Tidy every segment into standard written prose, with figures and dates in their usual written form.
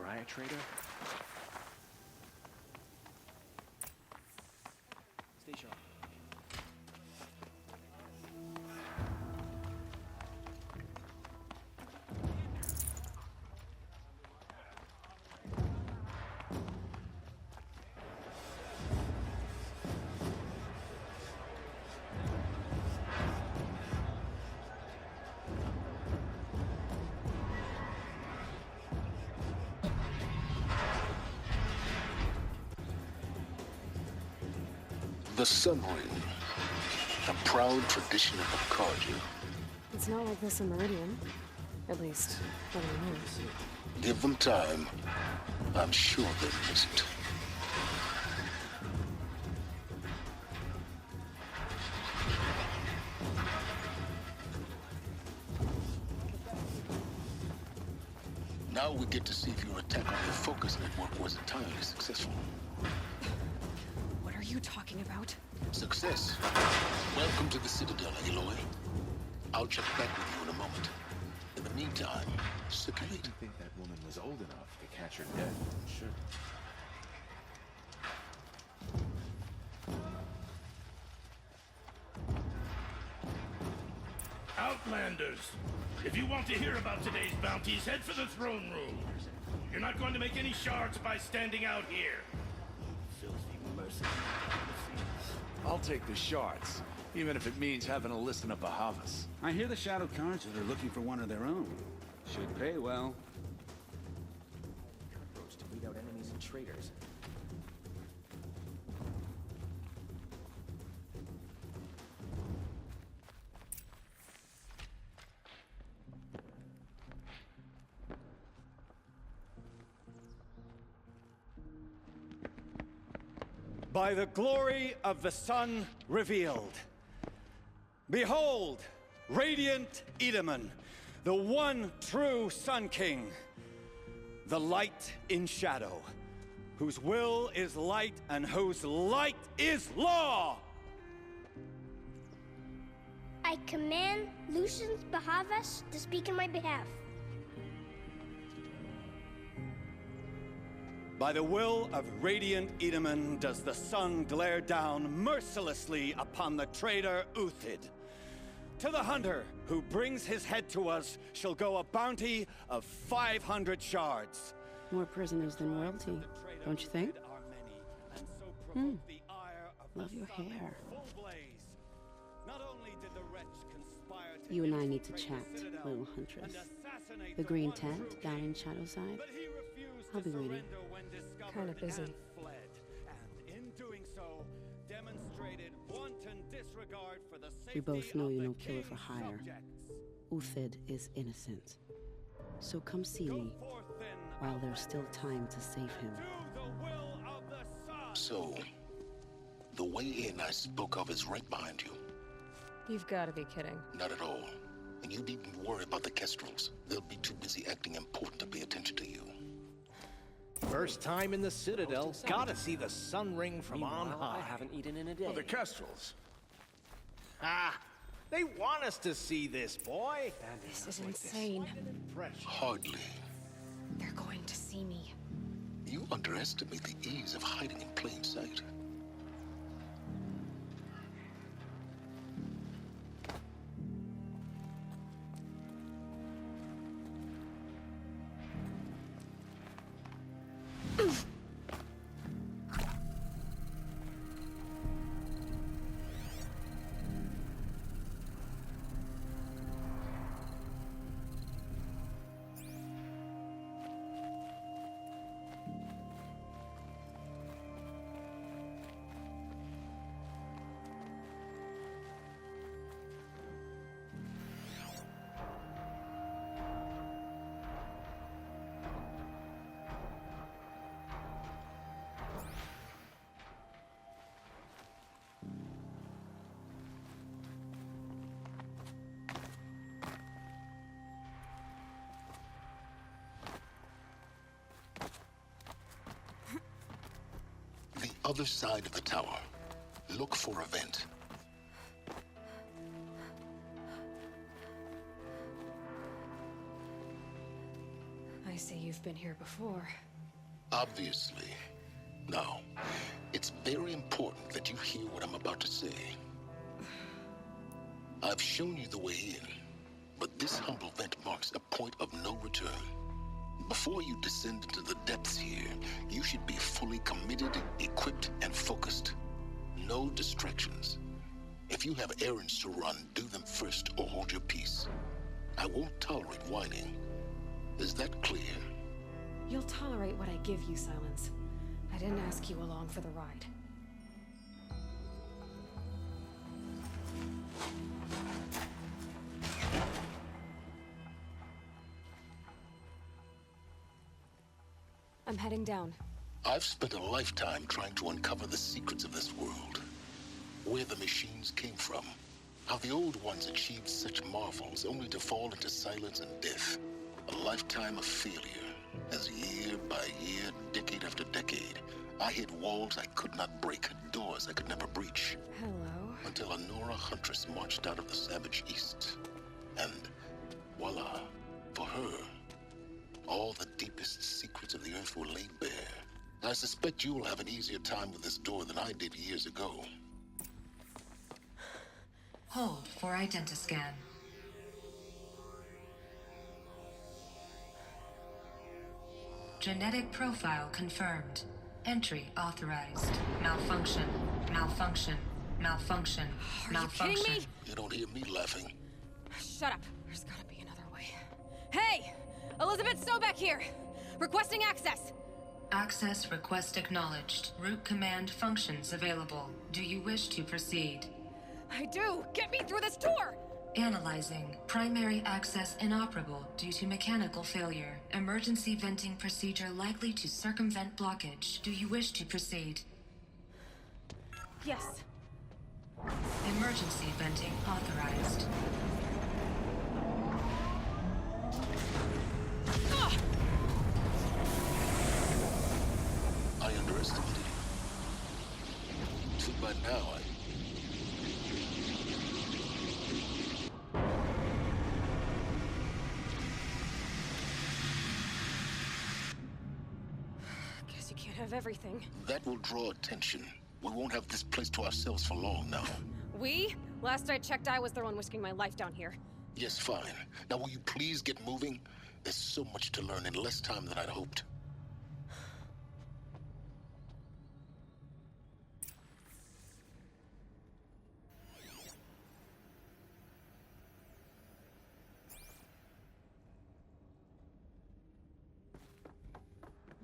riot trader? Stay sharp. The Sun Ring, a proud tradition of Akarja. It's not like this in Meridian. At least, what I know. Give them time. I'm sure they'll miss it. Now we get to see if your attack on your focus network was entirely successful. What are you talking about? Success. Welcome to the Citadel, Aloy. I'll check back with you in a moment. In the meantime, I circulate. didn't think that woman was old enough to catch her death. Sure. Outlanders! If you want to hear about today's bounties, head for the throne room. You're not going to make any shards by standing out here. Filthy mercenary. I'll take the shards, even if it means having to listen to Bahavas. I hear the Shadow Cards are looking for one of their own. Should pay well. Approach to weed out enemies and traitors. By the glory of the sun revealed. Behold, radiant Edaman, the one true Sun King, the light in shadow, whose will is light and whose light is law! I command Lucius Bahavas to speak in my behalf. By the will of radiant Edaman does the sun glare down mercilessly upon the traitor Uthid. To the hunter who brings his head to us shall go a bounty of 500 shards. More prisoners than royalty, don't you think? Love your hair. You and I need to chat, little huntress. The green tent down in Shadowside. I'll be waiting. Kinda busy. We both know you're no killer for hire. Uthid is innocent. So come see me while there's still time to save him. So, the way in I spoke of is right behind you. You've got to be kidding. Not at all. And you needn't worry about the Kestrels. They'll be too busy acting important to pay attention to you. First time in the Citadel. Gotta see the sun ring from on high. I haven't eaten in a day. Oh, the Kestrels. Ah, they want us to see this, boy. This is insane. Hardly. They're going to see me. You underestimate the ease of hiding in plain sight. The other side of the tower. Look for a vent. I say you've been here before. Obviously. Now, it's very important that you hear what I'm about to say. I've shown you the way in, but this humble vent marks a point of no return. Before you descend into the depths here, you should be fully committed, equipped, and focused. No distractions. If you have errands to run, do them first or hold your peace. I won't tolerate whining. Is that clear? You'll tolerate what I give you, Silence. I didn't ask you along for the ride. I'm heading down. I've spent a lifetime trying to uncover the secrets of this world. Where the machines came from. How the old ones achieved such marvels only to fall into silence and death. A lifetime of failure. As year by year, decade after decade, I hit walls I could not break, doors I could never breach. Hello. Until a Nora huntress marched out of the savage east. And voila, for her, all the deepest secrets of the earth were laid bare. I suspect you will have an easier time with this door than I did years ago. Hold for identiscan. Genetic profile confirmed. Entry authorized. Malfunction. Malfunction. Malfunction. Malfunction. Are you kidding me? You don't hear me laughing. Shut up. There's gotta be another way. Hey! Elizabeth Sobeck here! Requesting access! Access request acknowledged. Root command functions available. Do you wish to proceed? I do! Get me through this door! Analyzing. Primary access inoperable due to mechanical failure. Emergency venting procedure likely to circumvent blockage. Do you wish to proceed? Yes. Emergency venting authorized. Ah! I underestimated you. Too bad now Guess you can't have everything. That will draw attention. We won't have this place to ourselves for long now. We? Last I checked, I was the one risking my life down here. Yes, fine. Now will you please get moving? There's so much to learn in less time than I'd hoped.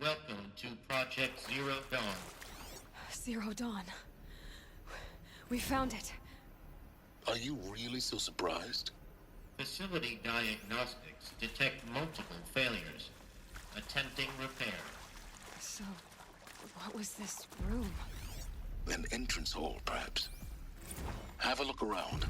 Welcome to Project Zero Dawn. Zero Dawn. We found it. Are you really so surprised? Facility diagnostics detect multiple failures. Attempting repair. So, what was this room? An entrance hall, perhaps. Have a look around.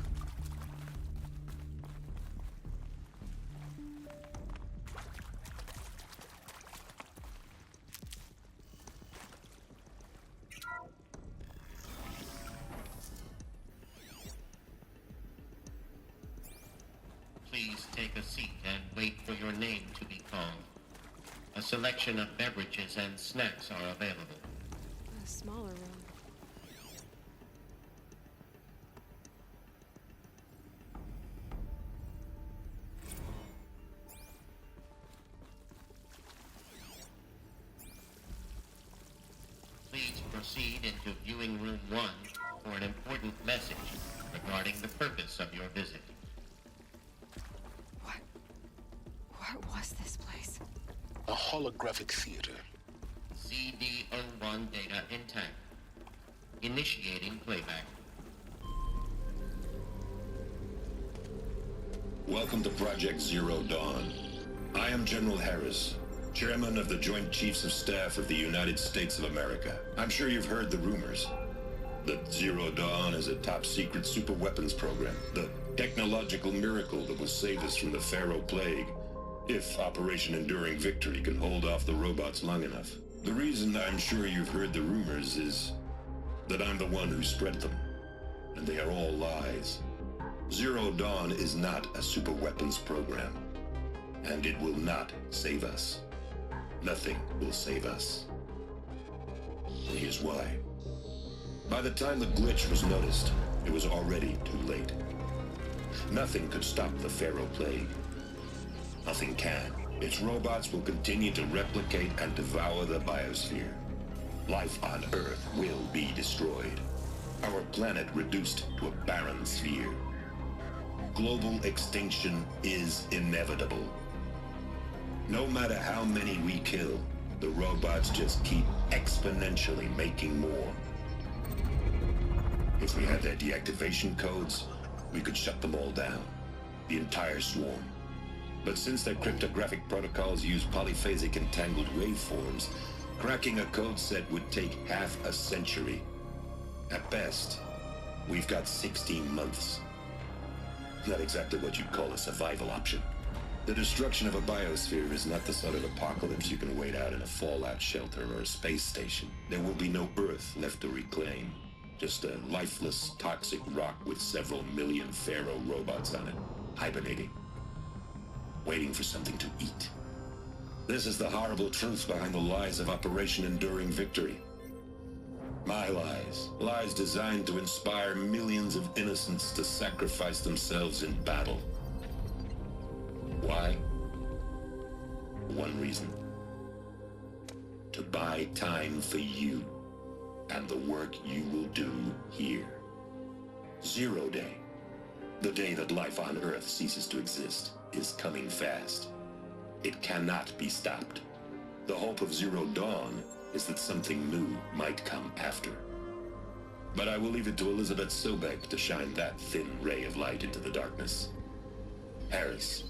Please take a seat and wait for your name to be called. A selection of beverages and snacks are available. A smaller room. Please proceed into viewing room 1 for an important message regarding the purpose of your visit. What was this place? A holographic theater. CD01 data intact. Initiating playback. Welcome to Project Zero Dawn. I am General Harris, Chairman of the Joint Chiefs of Staff of the United States of America. I'm sure you've heard the rumors that Zero Dawn is a top-secret superweapons program, the technological miracle that will save us from the Pharaoh Plague, if Operation Enduring Victory can hold off the robots long enough. The reason I'm sure you've heard the rumors is that I'm the one who spread them, and they are all lies. Zero Dawn is not a superweapons program, and it will not save us. Nothing will save us. And here's why. By the time the glitch was noticed, it was already too late. Nothing could stop the Pharaoh plague. Nothing can. Its robots will continue to replicate and devour the biosphere. Life on Earth will be destroyed. Our planet reduced to a barren sphere. Global extinction is inevitable. No matter how many we kill, the robots just keep exponentially making more. If we had their deactivation codes, we could shut them all down. The entire swarm. But since their cryptographic protocols use polyphasic entangled waveforms, cracking a code set would take half a century. At best, we've got 16 months. Not exactly what you'd call a survival option. The destruction of a biosphere is not the sort of apocalypse you can wait out in a fallout shelter or a space station. There will be no Earth left to reclaim. Just a lifeless, toxic rock with several million Pharaoh robots on it, hibernating. Waiting for something to eat. This is the horrible truth behind the lies of Operation Enduring Victory. My lies. Lies designed to inspire millions of innocents to sacrifice themselves in battle. Why? One reason. To buy time for you and the work you will do here. 0 Day. The day that life on Earth ceases to exist is coming fast. It cannot be stopped. The hope of Zero Dawn is that something new might come after. But I will leave it to Elizabeth Sobek to shine that thin ray of light into the darkness. Harris,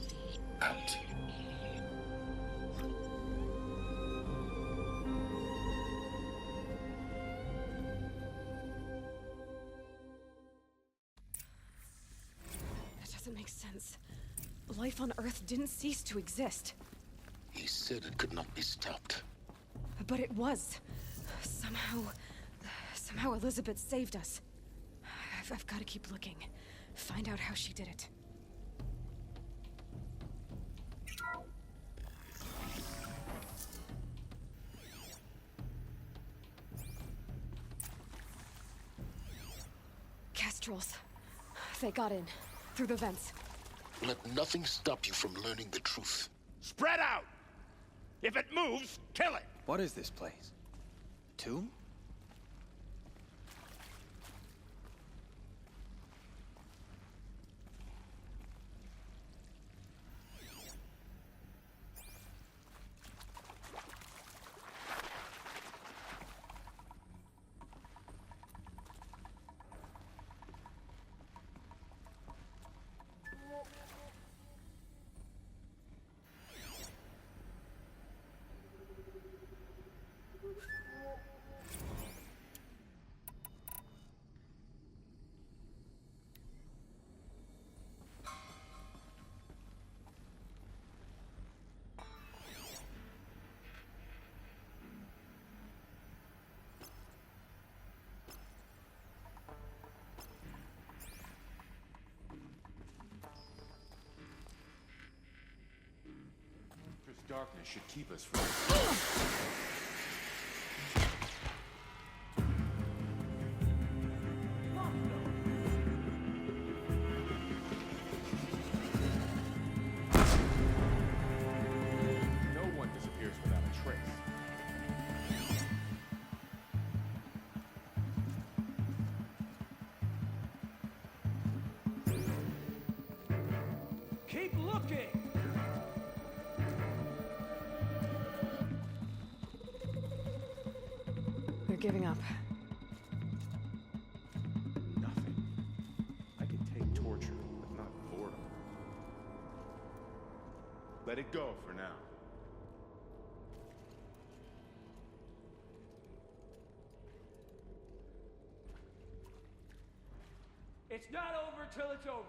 out. That doesn't make sense. Life on Earth didn't cease to exist. He said it could not be stopped. But it was. Somehow Elizabeth saved us. I've got to keep looking. Find out how she did it. Kestrels. They got in. Through the vents. Let nothing stop you from learning the truth. Spread out! If it moves, kill it! What is this place? Tomb? Darkness should keep us from... No one disappears without a trace. Keep looking! They're giving up. Nothing. I can take torture, but not boredom. Let it go for now. It's not over till it's over.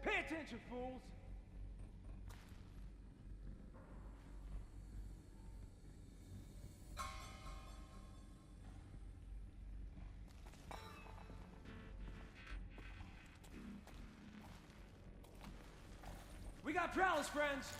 Pay attention, fools! got prowls, friends!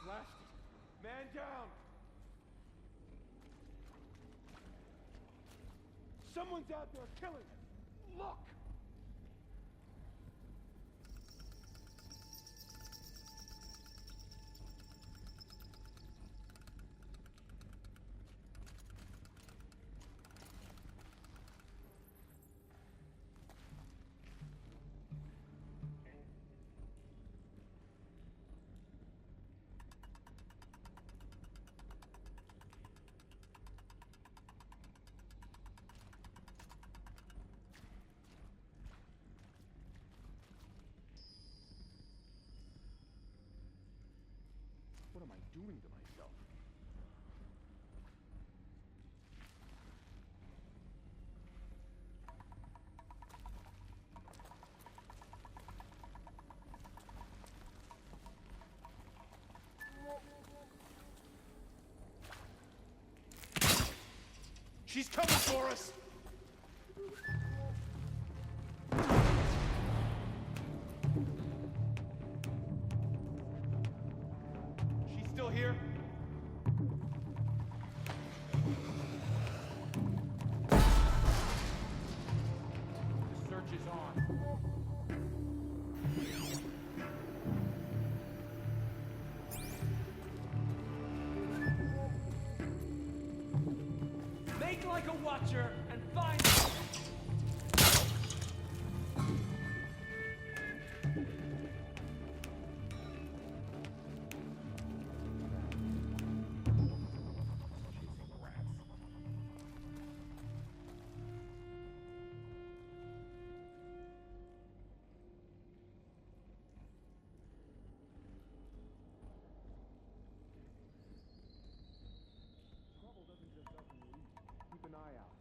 Blasted. Man down! Someone's out there killing him! Look! What am I doing to myself? She's coming for us! Still here? The search is on. Make like a watcher and find... Trouble doesn't just up and leave. Keep an eye out.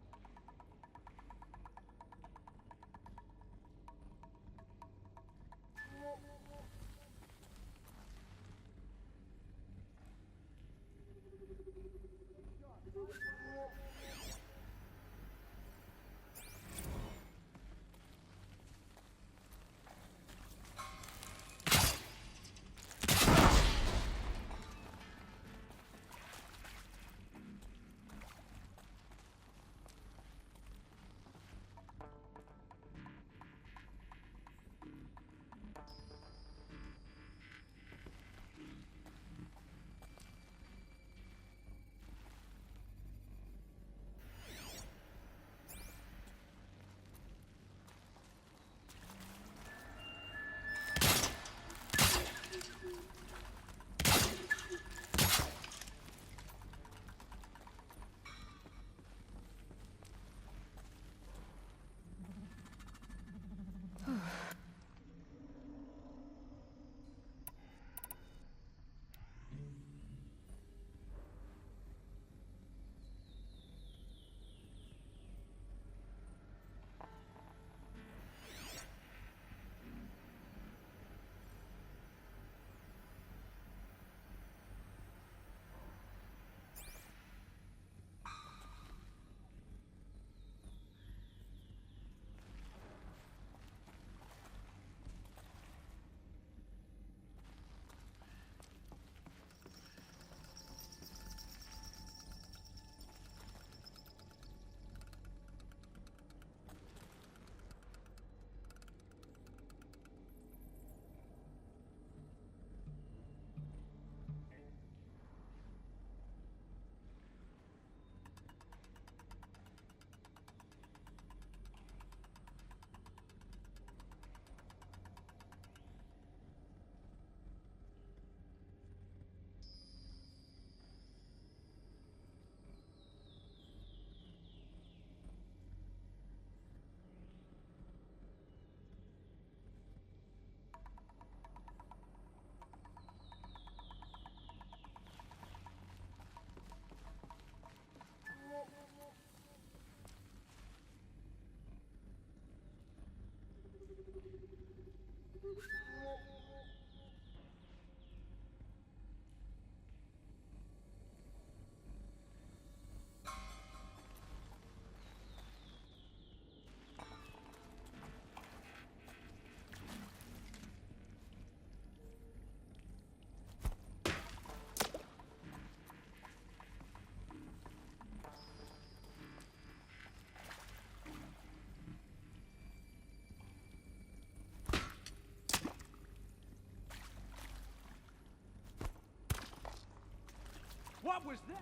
What was that?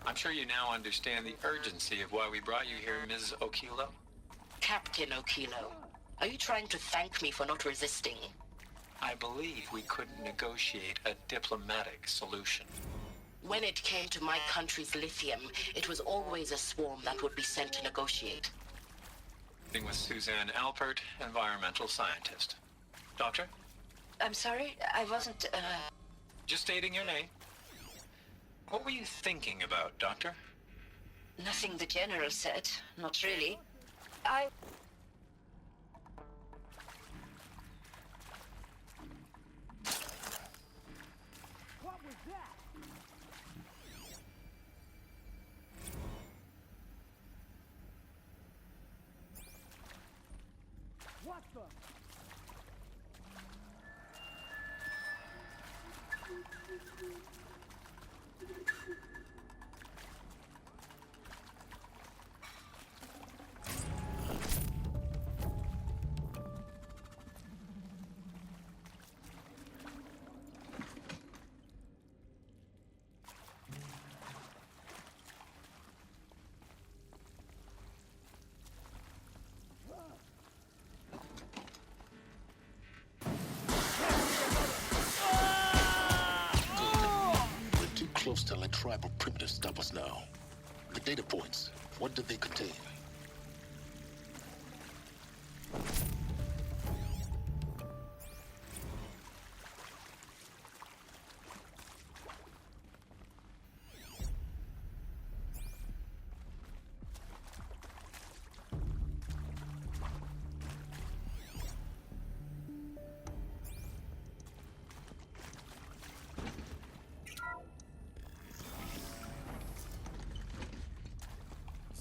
I'm sure you now understand the urgency of why we brought you here, Ms. Okilo. Captain Okilo, are you trying to thank me for not resisting? I believe we couldn't negotiate a diplomatic solution. When it came to my country's lithium, it was always a swarm that would be sent to negotiate. With Suzanne Alpert, environmental scientist. Doctor? I'm sorry, I wasn't, Just stating your name. What were you thinking about, Doctor? Nothing the General said. Not really. What was that? What the? Close to let tribal primitives stop us now. The data points, what do they contain?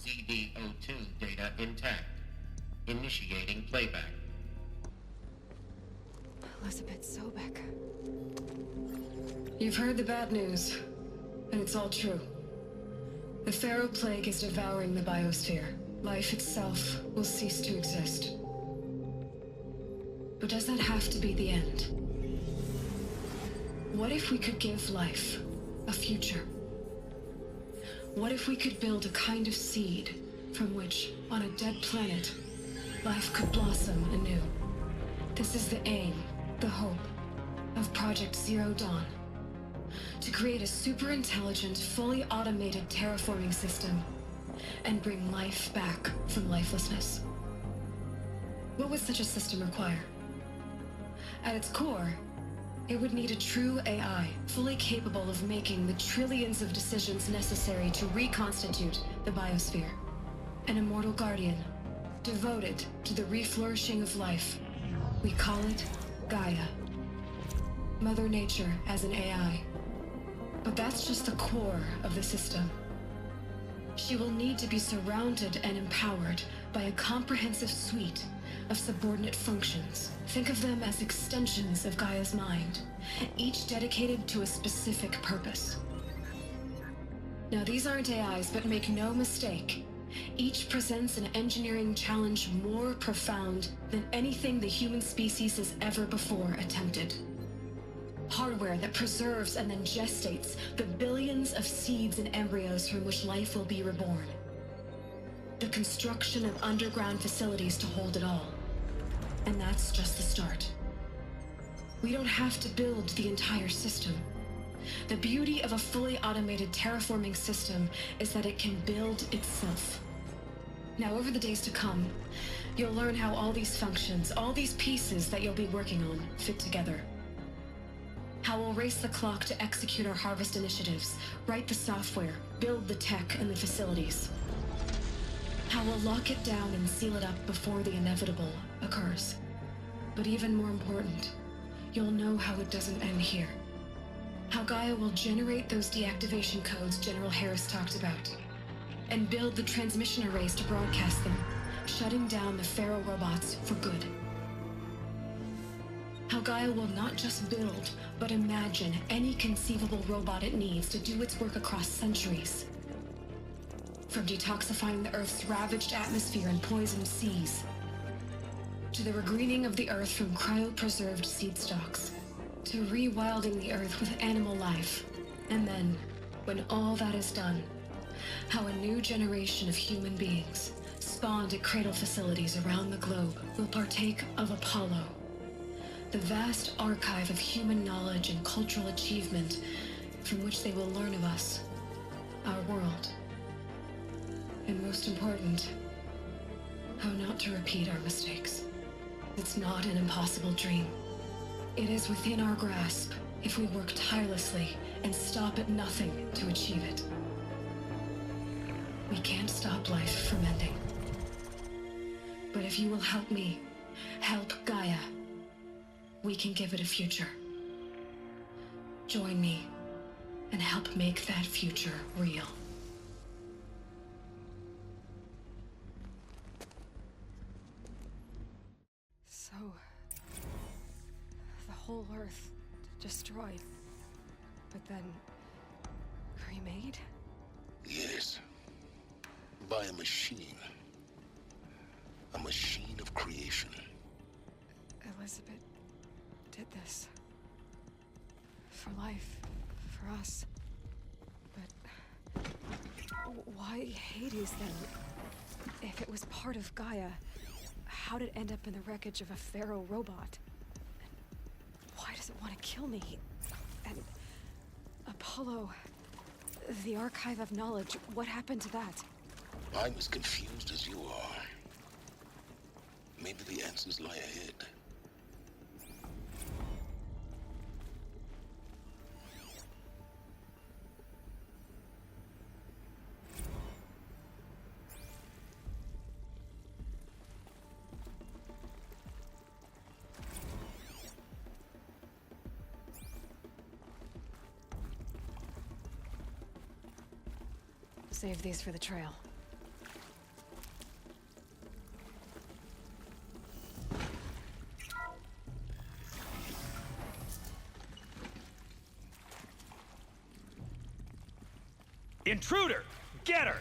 CD02 data intact. Initiating playback. Elizabeth Sobek. You've heard the bad news, and it's all true. The Pharaoh Plague is devouring the biosphere. Life itself will cease to exist. But does that have to be the end? What if we could give life a future? What if we could build a kind of seed from which, on a dead planet, life could blossom anew? This is the aim, the hope, of Project Zero Dawn. To create a super-intelligent, fully automated terraforming system and bring life back from lifelessness. What would such a system require? At its core, it would need a true AI, fully capable of making the trillions of decisions necessary to reconstitute the biosphere. An immortal guardian, devoted to the reflourishing of life. We call it Gaia. Mother Nature as an AI. But that's just the core of the system. She will need to be surrounded and empowered by a comprehensive suite of subordinate functions. Think of them as extensions of Gaia's mind, each dedicated to a specific purpose. Now, these aren't AIs, but make no mistake. Each presents an engineering challenge more profound than anything the human species has ever before attempted. Hardware that preserves and then gestates the billions of seeds and embryos from which life will be reborn. The construction of underground facilities to hold it all. And that's just the start. We don't have to build the entire system. The beauty of a fully automated terraforming system is that it can build itself. Now, over the days to come, you'll learn how all these functions, all these pieces that you'll be working on, fit together. How we'll race the clock to execute our harvest initiatives, write the software, build the tech and the facilities. How we'll lock it down and seal it up before the inevitable occurs. But even more important, you'll know how it doesn't end here. How Gaia will generate those deactivation codes General Harris talked about, and build the transmission arrays to broadcast them, shutting down the Pharaoh robots for good. How Gaia will not just build, but imagine any conceivable robot it needs to do its work across centuries. From detoxifying the Earth's ravaged atmosphere and poisoned seas, to the regreening of the Earth from cryopreserved seed stalks, to rewilding the Earth with animal life. And then, when all that is done, how a new generation of human beings, spawned at cradle facilities around the globe, will partake of Apollo, the vast archive of human knowledge and cultural achievement from which they will learn of us, our world. And most important, how not to repeat our mistakes. It's not an impossible dream. It is within our grasp if we work tirelessly and stop at nothing to achieve it. We can't stop life from ending. But if you will help me, help Gaia, we can give it a future. Join me and help make that future real. So, the whole Earth destroyed, but then remade? Yes. By a machine. A machine of creation. Elizabeth did this. For life. For us. But why Hades then? If it was part of Gaia, how did it end up in the wreckage of a Pharaoh robot? And why does it want to kill me? And Apollo, the archive of knowledge, what happened to that? I'm as confused as you are. Maybe the answers lie ahead. Save these for the trail. Intruder! Get her!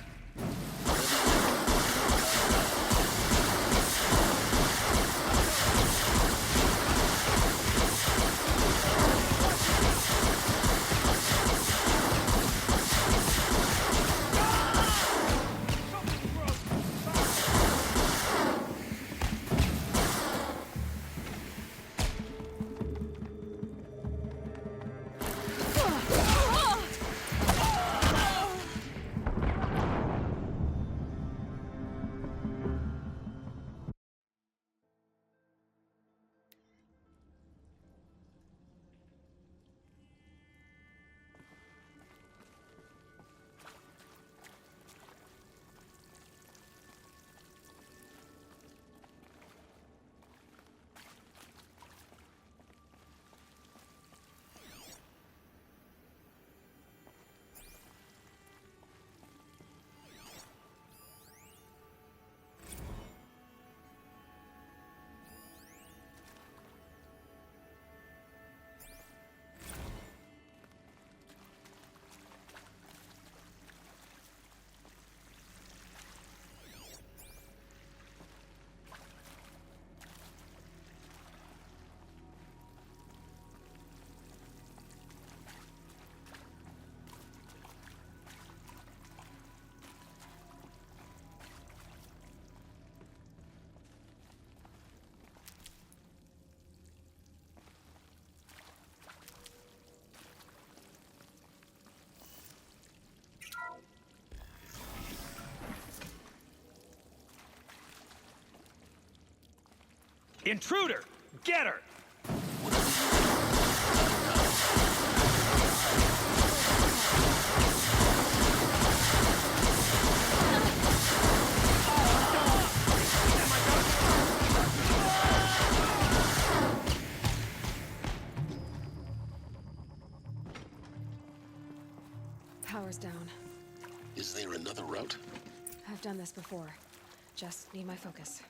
Intruder! Get her! Power's down. Is there another route? I've done this before. Just need my focus.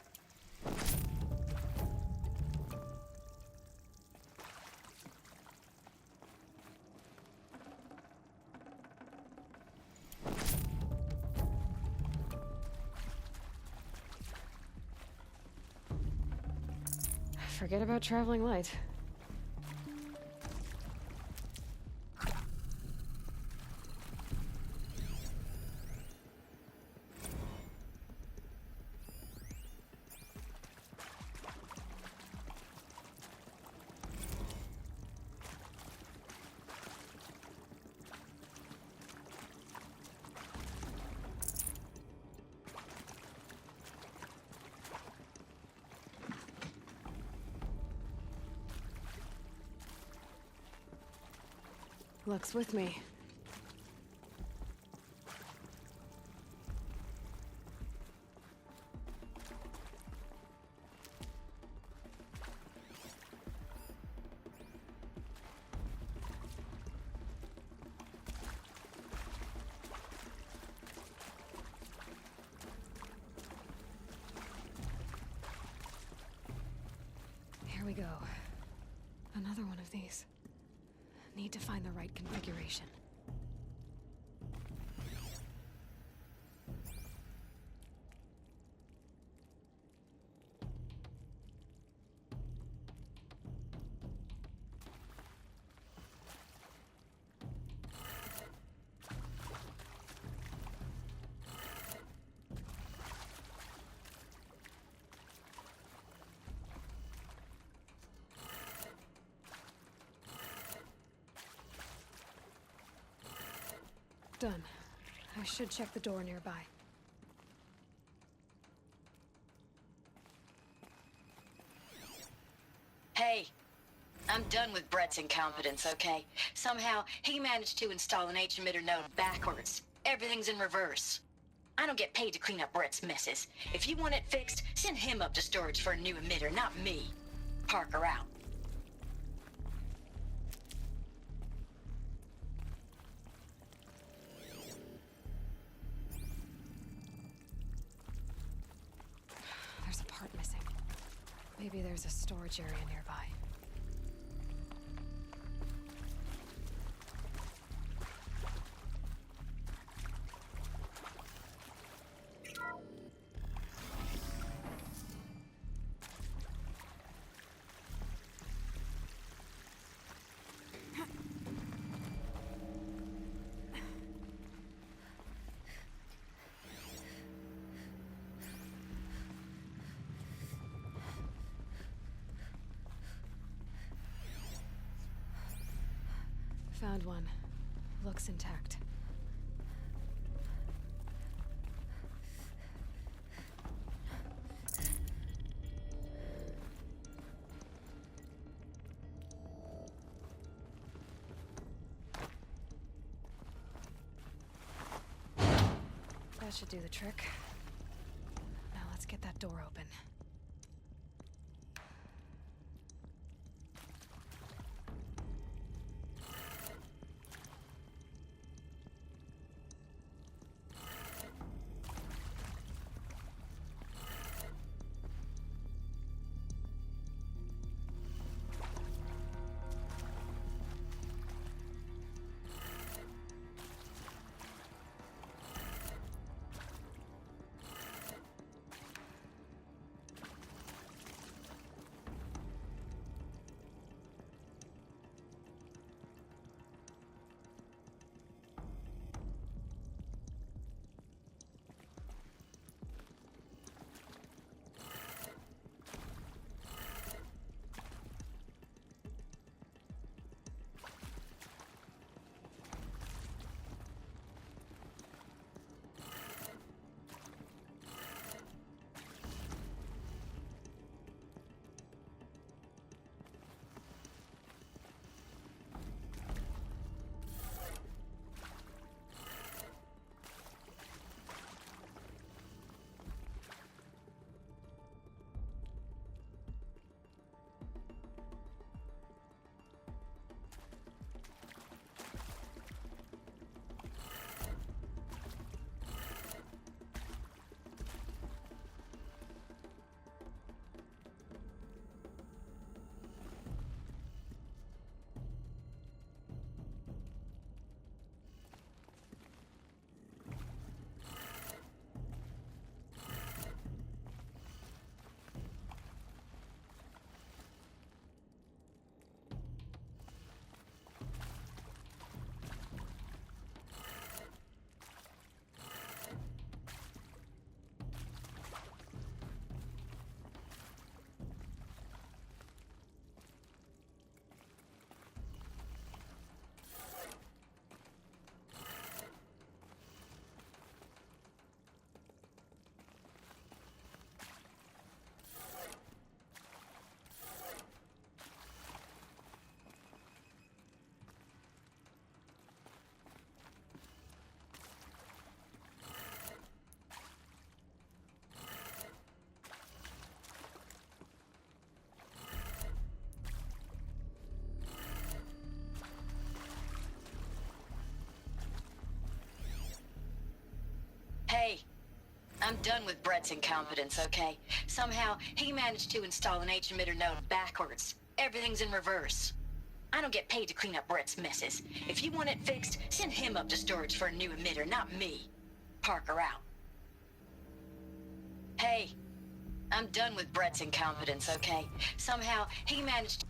Forget about traveling light. Luck's with me. Here we go. Another one of these. Need to find the right configuration. Done. I should check the door nearby. Hey, I'm done with Brett's incompetence, okay? Somehow, he managed to install an H-emitter node backwards. Everything's in reverse. I don't get paid to clean up Brett's messes. If you want it fixed, send him up to storage for a new emitter, not me. Parker out. Missing. Maybe there's a storage area nearby. Found one. Looks intact. That should do the trick. Now let's get that door open. I'm done with Brett's incompetence, okay? Somehow, he managed to install an H-emitter node backwards. Everything's in reverse. I don't get paid to clean up Brett's messes. If you want it fixed, send him up to storage for a new emitter, not me. Parker out. Hey, I'm done with Brett's incompetence, okay? Somehow, he managed...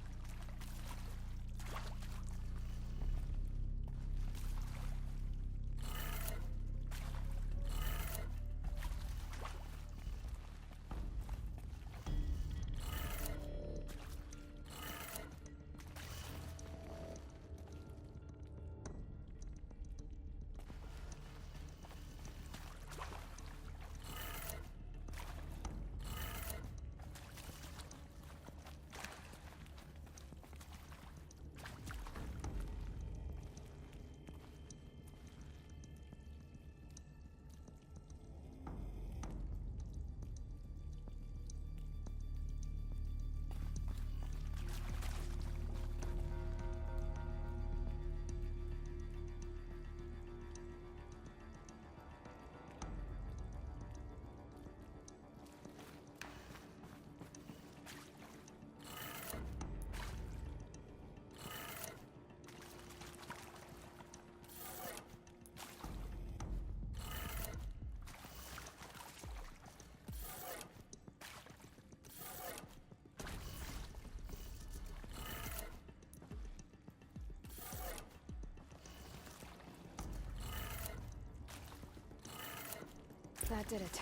That did it.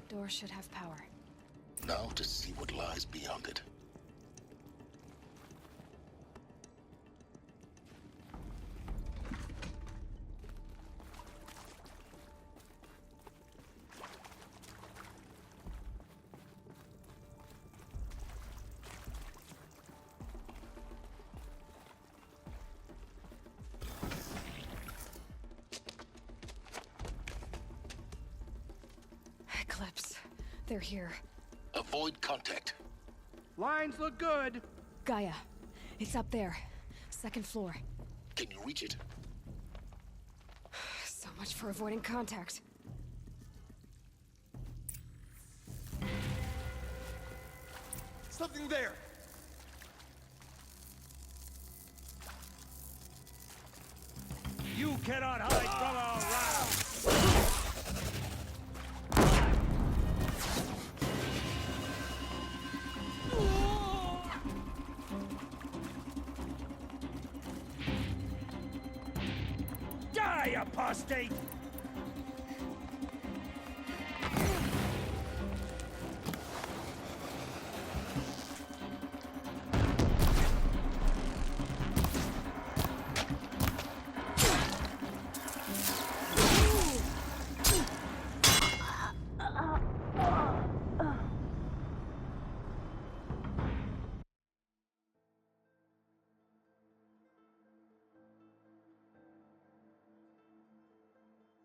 Door should have power. Now to see what lies beyond it. They're here. Avoid contact. Lines look good. Gaia, it's up there. Second floor. Can you reach it? So much for avoiding contact. Something there! You cannot hide from our wrath! Die, apostate!